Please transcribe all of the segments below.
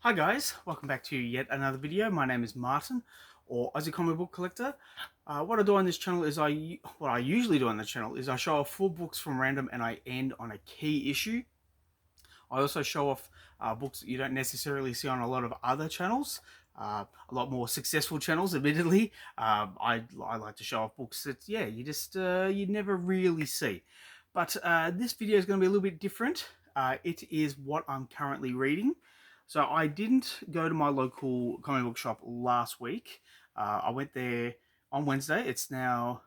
Hi guys, welcome back to yet another video. My name is Martin, or Aussie Comic Book Collector. What I do on this channel is what I usually do on the channel is I show off 4 books from random and I end on a key issue. I also show off books that you don't necessarily see on a lot of other channels, a lot more successful channels, admittedly. I like to show off books that, yeah, you never really see. But this video is going to be a little bit different. It is what I'm currently reading. So I didn't go to my local comic book shop last week. I went there on Wednesday. It's now,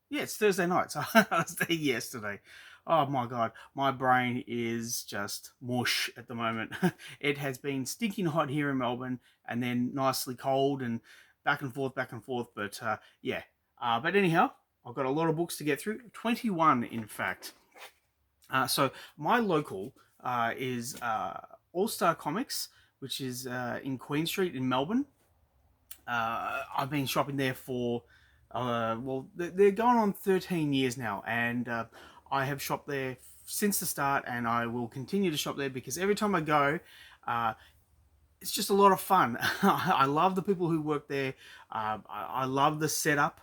yeah, it's Thursday night. So I was there yesterday. Oh my God, my brain is just mush at the moment. It has been stinking hot here in Melbourne and then nicely cold and back and forth, back and forth. But yeah, but anyhow, I've got a lot of books to get through, 21 in fact. So my local is All Star Comics, which is in Queen Street in Melbourne. I've been shopping there for, well, they're going on 13 years now, and I have shopped there since the start, and I will continue to shop there because every time I go, uh, it's just a lot of fun. I love the people who work there. I love the setup.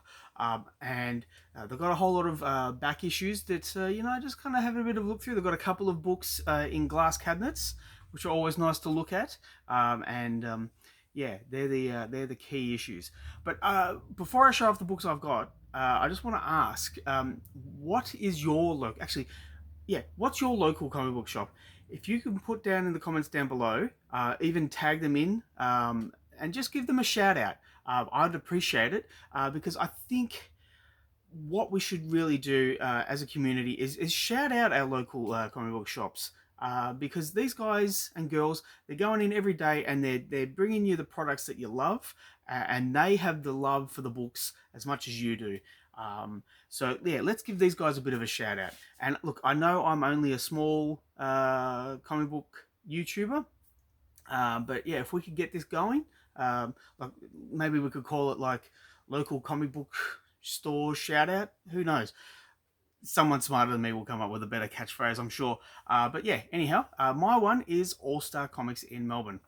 And they've got a whole lot of back issues that I just kind of have a bit of a look through. They've got a couple of books in glass cabinets, which are always nice to look at. Yeah, they're the key issues. But before I show off the books I've got, I just want to ask, what is your local? Actually, yeah, what's your local comic book shop? If you can put down in the comments down below, even tag them in, and just give them a shout out. I'd appreciate it because I think what we should really do as a community is shout out our local comic book shops. Because these guys and girls, they're going in every day and they're bringing you the products that you love, and they have the love for the books as much as you do. So yeah, let's give these guys a bit of a shout out. And look, I know I'm only a small comic book YouTuber, but yeah, if we could get this going, like maybe we could call it like local comic book store shout out. Who knows? Someone smarter than me will come up with a better catchphrase, I'm sure. But yeah, anyhow, my one is All Star Comics in Melbourne.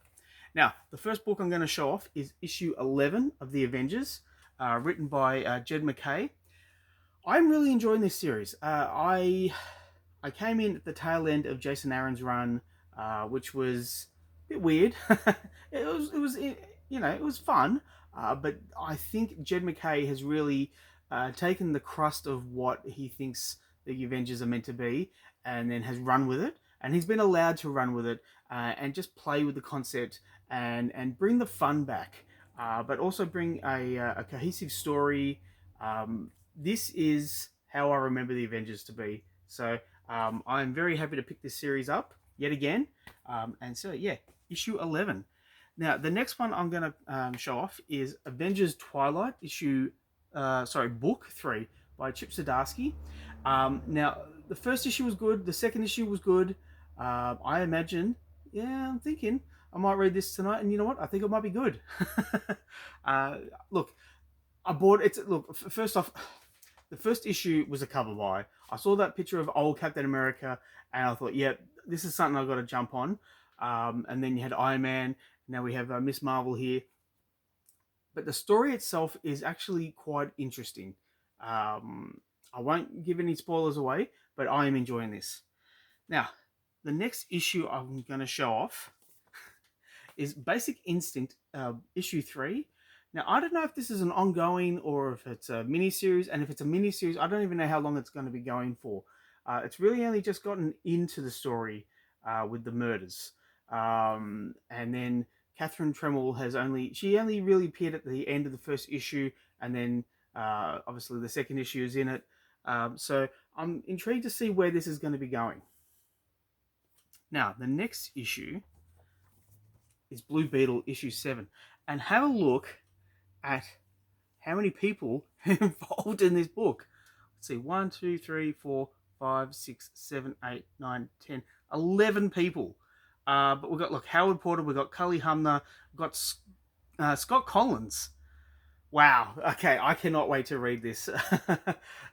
Now, the first book I'm going to show off is issue 11 of The Avengers, written by Jed MacKay. I'm really enjoying this series. I came in at the tail end of Jason Aaron's run, which was a bit weird. It was fun, but I think Jed MacKay has really taken the crust of what he thinks the Avengers are meant to be, and then has run with it. And he's been allowed to run with it and just play with the concept and bring the fun back, but also bring a cohesive story. This is how I remember the Avengers to be. So I'm very happy to pick this series up yet again. And so, yeah, issue 11. Now, the next one I'm going to show off is Avengers Twilight, book 3 by Chip Zdarsky. Now, the first issue was good. The second issue was good. I imagine, yeah, I'm thinking I might read this tonight. And you know what? I think it might be good. Look, I bought it. Look, first off, the first issue was a cover buy. I saw that picture of old Captain America, and I thought, yeah, this is something I've got to jump on. And then you had Iron Man. Now we have Miss Marvel here. But the story itself is actually quite interesting. I won't give any spoilers away, but I am enjoying this. Now, the next issue I'm going to show off is Basic Instinct, issue 3. Now, I don't know if this is an ongoing or if it's a mini-series, and if it's a mini-series, I don't even know how long it's going to be going for. It's really only just gotten into the story with the murders. And then Catherine Tremell she only really appeared at the end of the first issue, and then obviously the second issue is in it. So I'm intrigued to see where this is going to be going. Now, the next issue is Blue Beetle issue 7. And have a look at how many people are involved in this book. Let's see, 1, 2, 3, 4, 5, 6, 7, 8, 9, 10, 11 people. But we've got, look, Howard Porter, we've got Cully Humner, we've got Scott Collins. Wow, okay, I cannot wait to read this.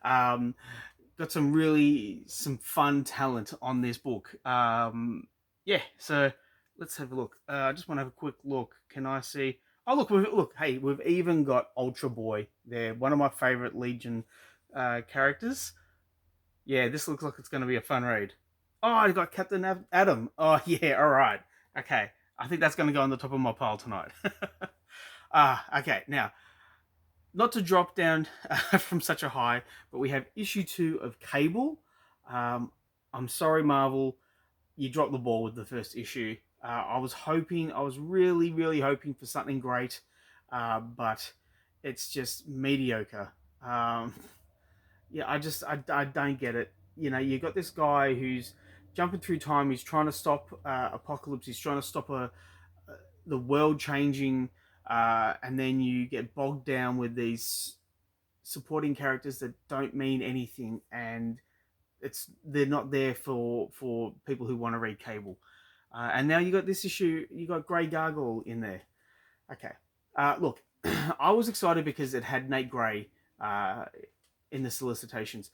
Got some fun talent on this book. Yeah, so let's have a look. I just want to have a quick look. Can I see? Oh, look, look. Hey, we've even got Ultra Boy there. One of my favorite Legion characters. Yeah, this looks like it's going to be a fun read. Oh, I got Captain Adam. Oh, yeah. All right. Okay. I think that's going to go on the top of my pile tonight. Okay. Now, not to drop down from such a high, but we have issue 2 of Cable. Um, I'm sorry, Marvel, you dropped the ball with the first issue. I was really, really hoping for something great, but it's just mediocre. Um, yeah, I don't get it. You know, you got this guy who's jumping through time. He's trying to stop Apocalypse. He's trying to stop the world changing, and then you get bogged down with these supporting characters that don't mean anything, and they're not there for people who want to read Cable. And now you got this issue. You got Grey Gargoyle in there. Okay, look, I was excited because it had Nate Gray in the solicitations,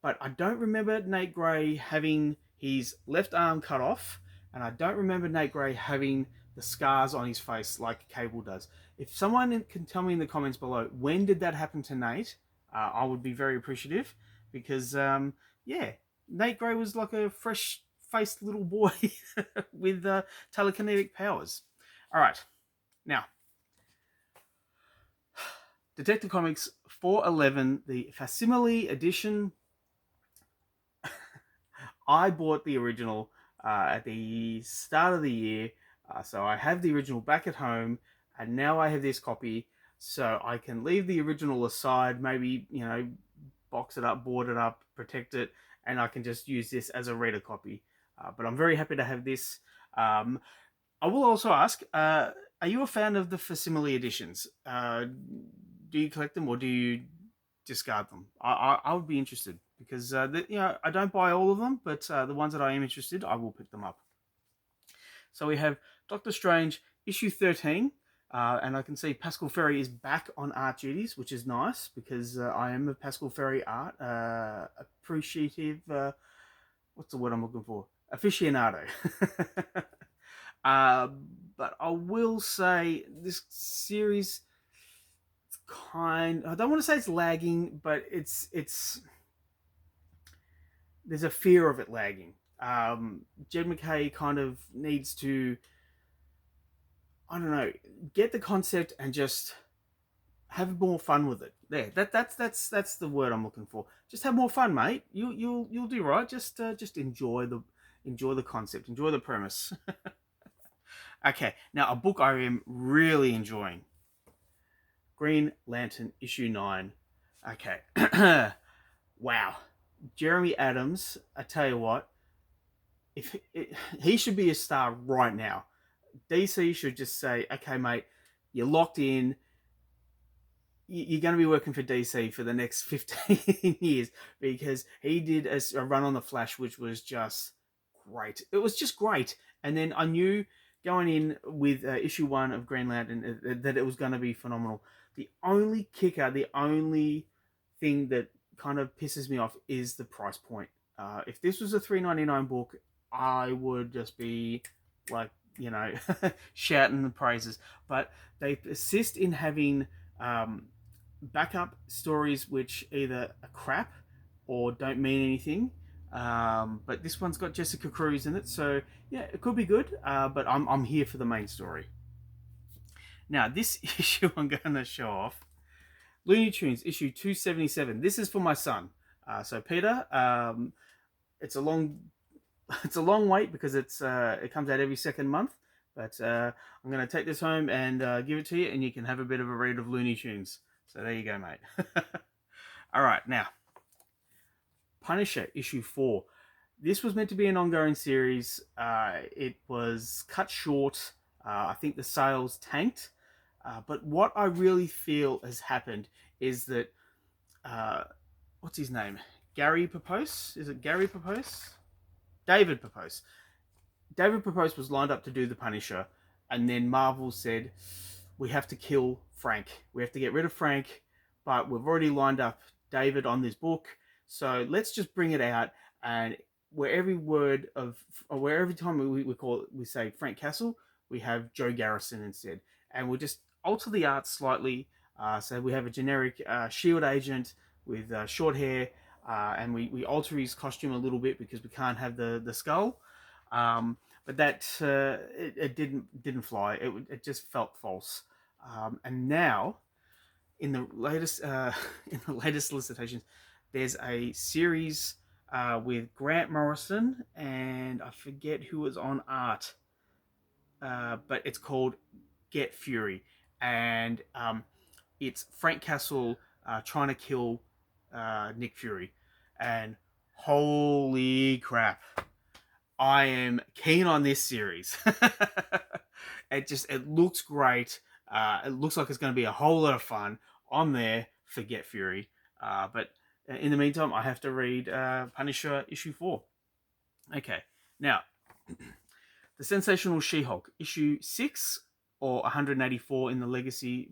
but I don't remember Nate Gray having his left arm cut off, and I don't remember Nate Gray having the scars on his face like Cable does. If someone can tell me in the comments below when did that happen to Nate, I would be very appreciative because yeah, Nate Gray was like a fresh-faced little boy with telekinetic powers. All right, now Detective Comics 411, the facsimile edition. I bought the original at the start of the year, so I have the original back at home, and now I have this copy, so I can leave the original aside, maybe, you know, box it up, board it up, protect it, and I can just use this as a reader copy. But I'm very happy to have this. I will also ask, are you a fan of the facsimile editions? Do you collect them or do you discard them? I would be interested because you know, I don't buy all of them, but the ones that I am interested, I will pick them up. So we have Doctor Strange issue 13, and I can see Pascal Ferry is back on art duties, which is nice because I am a Pascal Ferry art appreciative. What's the word I'm looking for? Aficionado. uh, but I will say this series I don't want to say it's lagging, but it's there's a fear of it lagging. Jed MacKay kind of needs to, I don't know, get the concept and just have more fun with it. There, that's the word I'm looking for. Just have more fun, mate. You'll do right. Just enjoy the concept, enjoy the premise. Okay, now a book I am really enjoying. Green Lantern issue 9. Okay. Wow. Jeremy Adams, I tell you what, he should be a star right now. DC should just say, okay, mate, you're locked in. You're going to be working for DC for the next 15 years because he did a run on the Flash, which was just great. It was just great. And then I knew going in with issue 1 of Green Lantern that it was going to be phenomenal. The only kicker, the only thing that kind of pisses me off is the price point. If this was a $3.99 book, I would just be like, you know, shouting the praises. But they persist in having backup stories which either are crap or don't mean anything. But this one's got Jessica Cruz in it, so yeah, it could be good. But I'm here for the main story. Now, this issue I'm going to show off, Looney Tunes issue 277. This is for my son. So Peter, it's a long wait because it comes out every second month. But I'm going to take this home and give it to you, and you can have a bit of a read of Looney Tunes. So there you go, mate. All right, now Punisher issue 4. This was meant to be an ongoing series. It was cut short. I think the sales tanked. But what I really feel has happened is that, what's his name? Gary Papose? Is it Gary Papose? David Papose. David Papose was lined up to do the Punisher, and then Marvel said, we have to kill Frank. We have to get rid of Frank, but we've already lined up David on this book, so let's just bring it out, and where every word of, or where every time we say Frank Castle, we have Joe Garrison instead, and we'll just alter the art slightly. So we have a generic Shield agent with short hair, and we alter his costume a little bit because we can't have the skull. But that it didn't fly. It just felt false. And now in the latest in the latest solicitations, there's a series with Grant Morrison and I forget who was on art, but it's called Get Fury, and it's Frank Castle trying to kill Nick Fury, and holy crap, I am keen on this series. It looks great. It looks like it's going to be a whole lot of fun. I'm there for Get Fury, but in the meantime, I have to read Punisher issue 4. Okay, now the Sensational She-Hulk issue 6 or 184 in the Legacy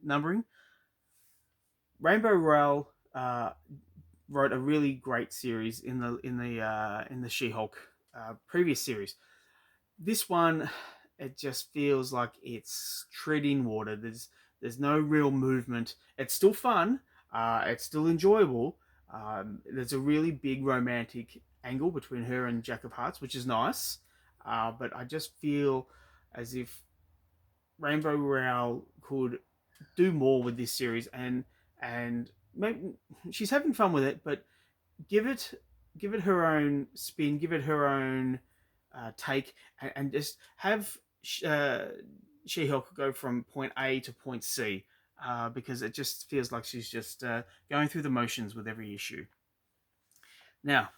numbering. Rainbow Rowell wrote a really great series in the She-Hulk previous series. This one, it just feels like it's treading water. There's no real movement. It's still fun. It's still enjoyable. There's a really big romantic angle between her and Jack of Hearts, which is nice. But I just feel as if Rainbow Rowell could do more with this series, and maybe she's having fun with it, but give it her own spin, give it her own take, and just have She-Hulk go from point A to point C, because it just feels like she's just going through the motions with every issue. Now,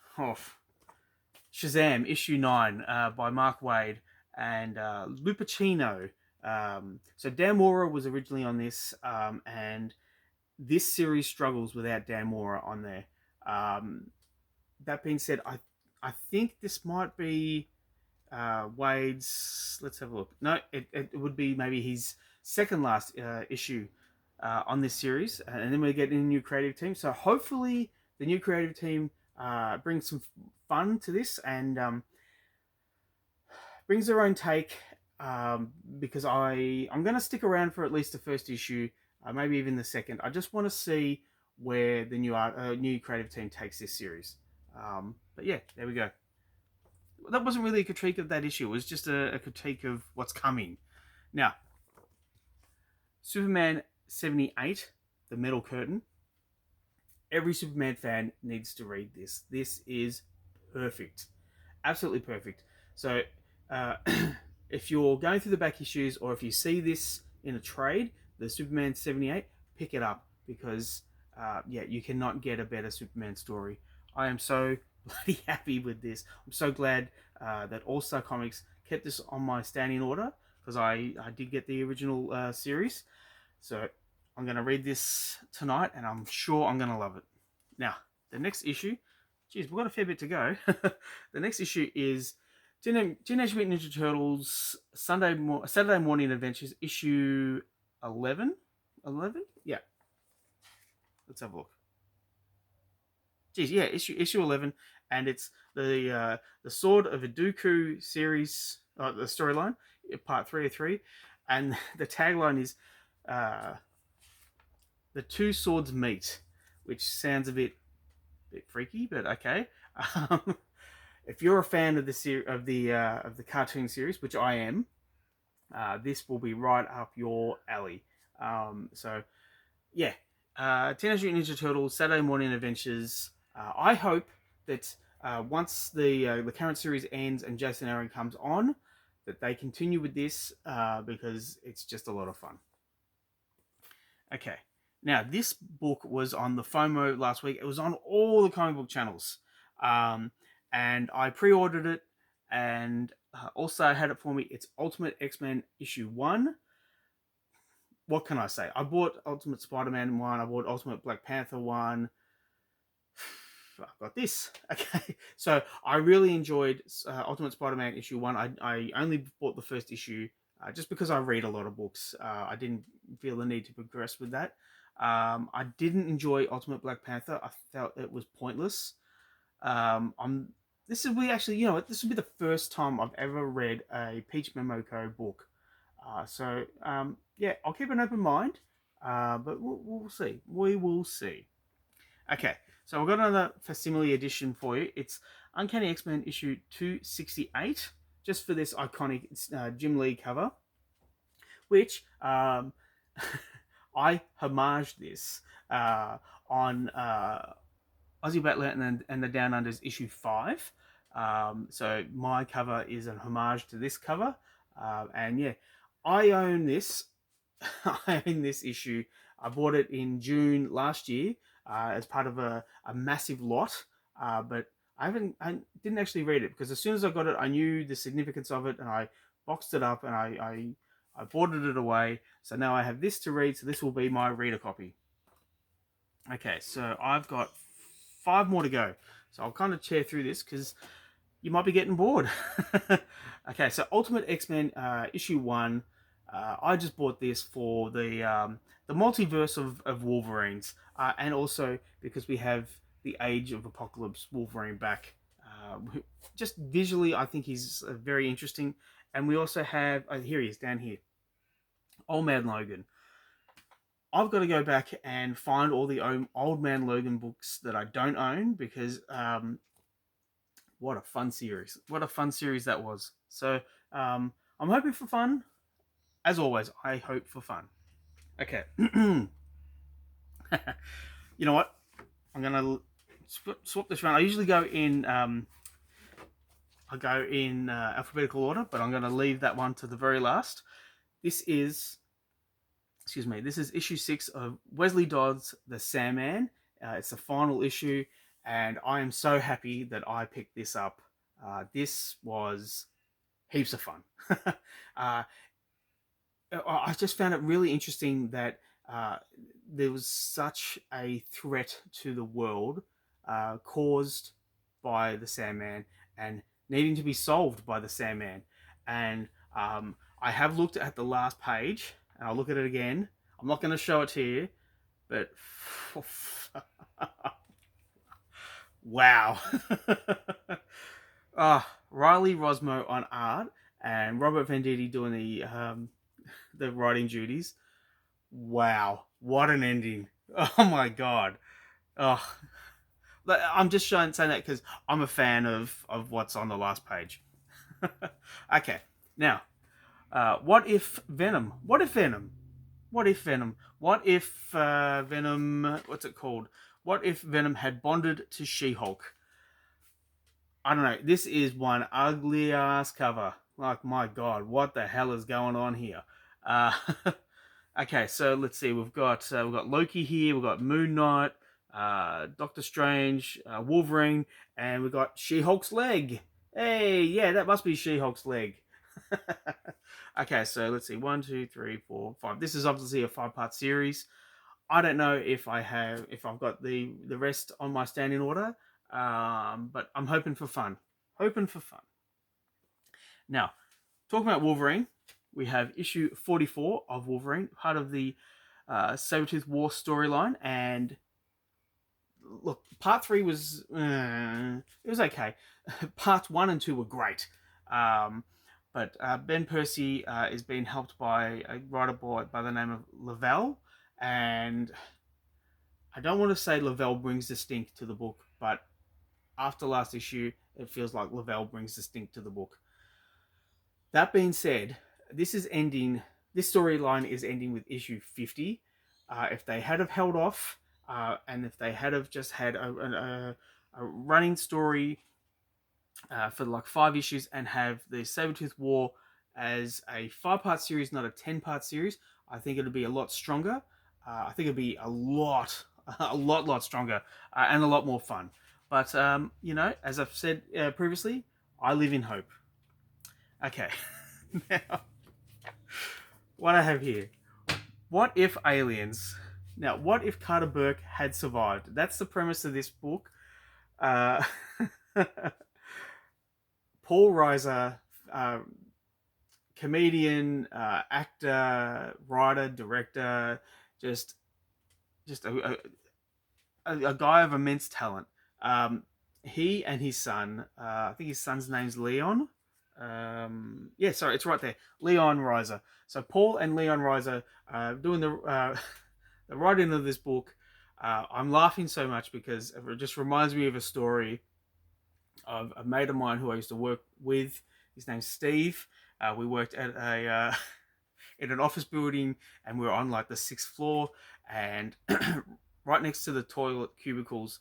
Shazam issue 9 by Mark Waid and Lupacino. So Dan Mora was originally on this, and this series struggles without Dan Mora on there. That being said, I think this might be Wade's. Let's have a look. No, it would be maybe his second last issue on this series, and then we get in a new creative team. So hopefully the new creative team brings some fun to this and brings their own take. Because I'm going to stick around for at least the first issue, maybe even the second. I just want to see where the new creative team takes this series. But yeah, there we go. That wasn't really a critique of that issue. It was just a critique of what's coming. Now, Superman 78, The Metal Curtain. Every Superman fan needs to read this. This is perfect. Absolutely perfect. So, if you're going through the back issues, or if you see this in a trade, the Superman 78, pick it up, because you cannot get a better Superman story. I am so bloody happy with this. I'm so glad that All Star Comics kept this on my standing order, because I did get the original series. So I'm going to read this tonight, and I'm sure I'm going to love it. Now, the next issue, geez, we've got a fair bit to go. The next issue is Teenage Mutant Ninja Turtles Saturday Morning Adventures, issue 11? 11? Yeah. Let's have a look. Geez, yeah, issue 11, and it's the Sword of Iduku series, the storyline, part 303, and the tagline is the two swords meet, which sounds a bit freaky, but okay. If you're a fan of the cartoon series, which I am, this will be right up your alley. So yeah, Teenage Mutant Ninja Turtles Saturday Morning Adventures. I hope that once the current series ends and Jason Aaron comes on, that they continue with this, because it's just a lot of fun. Okay, now this book was on the FOMO last week. It was on all the comic book channels, and I pre-ordered it, and also had it for me. It's Ultimate X-Men issue 1. What can I say? I bought Ultimate Spider-Man 1. I bought Ultimate Black Panther 1. I've got this. Okay, so I really enjoyed Ultimate Spider-Man issue 1. I only bought the first issue just because I read a lot of books. I didn't feel the need to progress with that. I didn't enjoy Ultimate Black Panther. I felt it was pointless. I'm this will be actually, you know what, this will be the first time I've ever read a Peach Momoko book. Yeah, I'll keep an open mind, but we'll see. We will see. Okay, so we've got another facsimile edition for you. It's Uncanny X-Men issue 268, just for this iconic Jim Lee cover, which I homaged this on Aussie Battler and the Down Unders issue 5. So my cover is an homage to this cover. And yeah, I own this. I own this issue. I bought it in June last year as part of a massive lot. But I didn't actually read it because as soon as I got it, I knew the significance of it and I boxed it up and I boarded it away. So now I have this to read. So this will be my reader copy. Okay, so I've got 5 more to go. So I'll kind of chair through this because you might be getting bored. Okay, so Ultimate X-Men issue 1. I just bought this for the multiverse of Wolverines, and also because we have the Age of Apocalypse Wolverine back. Just visually, I think he's very interesting. And we also have, here he is down here, Old Man Logan. I've got to go back and find all the Old Man Logan books that I don't own because what a fun series. What a fun series that was. So I'm hoping for fun. As always, I hope for fun. Okay. You know what? I'm going to swap this around. I usually go in alphabetical order, but I'm going to leave that one to the very last. This is issue 6 of Wesley Dodd's The Sandman. It's the final issue, and I am so happy that I picked this up. This was heaps of fun. I just found it really interesting that there was such a threat to the world caused by the Sandman and needing to be solved by the Sandman. And I have looked at the last page, and I'll look at it again. I'm not going to show it to you, but wow. Riley Rosmo on art and Robert Venditti doing the writing duties. Wow, what an ending! Oh my god. Oh, I'm just saying that because I'm a fan of what's on the last page. Okay, now, what if Venom? What if Venom? What if Venom? What if Venom? What's it called? What if Venom had bonded to She-Hulk? I don't know. This is one ugly ass cover. Like, my god, what the hell is going on here? Okay, so let's see. We've got Loki here. We've got Moon Knight, Doctor Strange, Wolverine, and we've got She-Hulk's leg. Hey, yeah, that must be She-Hulk's leg. Okay, so let's see. 1, 2, 3, 4, 5. This is obviously a 5-part series. I don't know if I've got the rest on my standing order, but I'm hoping for fun. Hoping for fun. Now, talking about Wolverine, we have issue 44 of Wolverine, part of the Sabretooth War storyline, and look, part 3 was it was okay. Parts 1 and 2 were great, but Ben Percy is being helped by a writer by the name of Lavelle, and I don't want to say Lavelle brings the stink to the book, but after last issue, it feels like Lavelle brings the stink to the book. That being said, this storyline is ending with issue 50. If they had have held off, and if they had have just had a running story for like 5 issues and have the Sabretooth War as a 5-part series, not a 10-part series, I think it'd be a lot stronger. I think it'd be a lot stronger and a lot more fun. But, as I've said previously, I live in hope. Okay, now, what I have here. What if aliens? Now, what if Carter Burke had survived? That's the premise of this book. Paul Reiser, comedian, actor, writer, director, just a guy of immense talent. he and his son, I think his son's name's Leon. Yeah, sorry, it's right there, Leon Reiser. So Paul and Leon Reiser doing the writing of this book. I'm laughing so much because it just reminds me of a story of a mate of mine who I used to work with. His name's Steve. We worked at a in an office building, and we were on like the sixth floor, and right next to the toilet cubicles.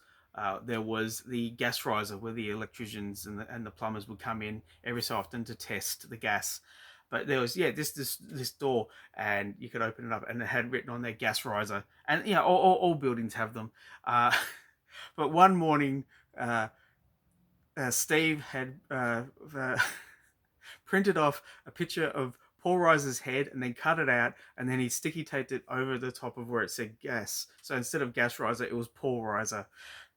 There was the gas riser where the electricians and the plumbers would come in every so often to test the gas. But there was this door, and you could open it up, and it had written on there gas riser, and all buildings have them. Uh, but one morning, uh, Steve had printed off a picture of Paul Reiser's head and then cut it out, and then he sticky taped it over the top of where it said gas. So instead of gas Reiser, it was Paul Reiser.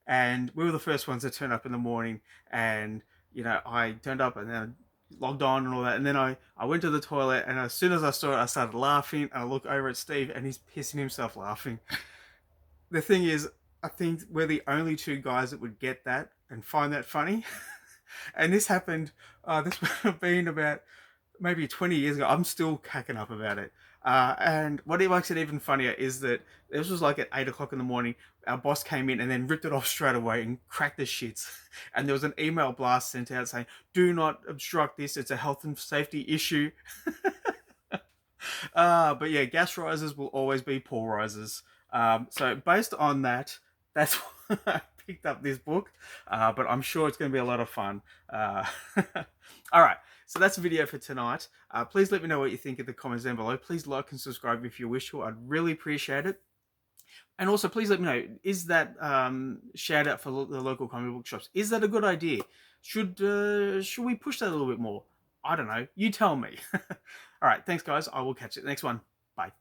And we were the first ones to turn up in the morning, and I turned up and then logged on and all that, and then I went to the toilet, and as soon as I saw it, I started laughing, and I looked over at Steve, and he's pissing himself laughing. The thing is, I think we're the only two guys that would get that and find that funny. And this happened, this would have been about maybe 20 years ago. I'm still cacking up about it. And what makes it even funnier is that this was like at 8 o'clock in the morning. Our boss came in and then ripped it off straight away and cracked the shits. And there was an email blast sent out saying, "Do not obstruct this. It's a health and safety issue." But yeah, gas risers will always be Paul risers. So based on that, that's why I picked up this book. But I'm sure it's going to be a lot of fun. All right, so that's the video for tonight. Please let me know what you think in the comments down below. Please like and subscribe if you wish to. I'd really appreciate it. And also, please let me know, is that shout out for the local comic book shops, is that a good idea? Should we push that a little bit more? I don't know. You tell me. All right, thanks, guys. I will catch you next one. Bye.